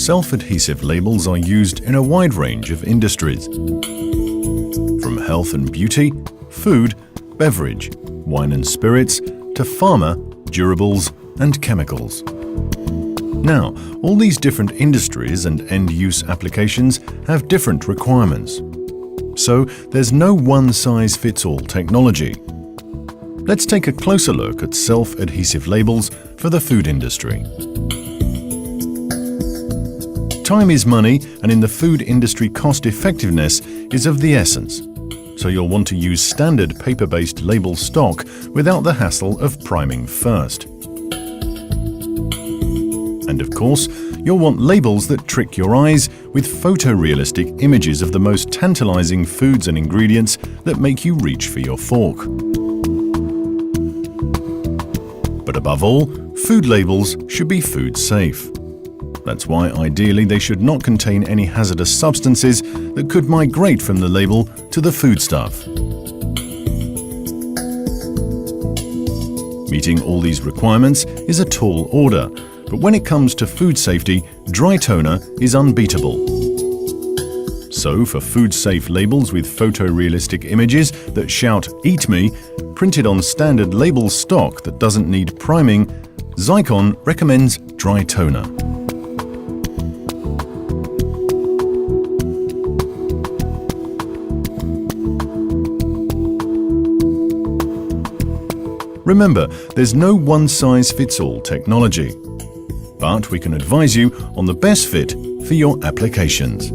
Self-adhesive labels are used in a wide range of industries, from health and beauty, food, beverage, wine and spirits, to pharma, durables, and chemicals. Now, all these different industries and end-use applications have different requirements. So, there's no one-size-fits-all technology. Let's take a closer look at self-adhesive labels for the food industry. Time is money, and in the food industry, cost-effectiveness is of the essence. So you'll want to use standard paper-based label stock without the hassle of priming first. And of course, you'll want labels that trick your eyes with photorealistic images of the most tantalizing foods and ingredients that make you reach for your fork. But above all, food labels should be food safe. That's why ideally they should not contain any hazardous substances that could migrate from the label to the foodstuff. Meeting all these requirements is a tall order, but when it comes to food safety, dry toner is unbeatable. So for food-safe labels with photorealistic images that shout "Eat me," printed on standard label stock that doesn't need priming, Xeikon recommends dry toner. Remember, there's no one-size-fits-all technology, but we can advise you on the best fit for your applications.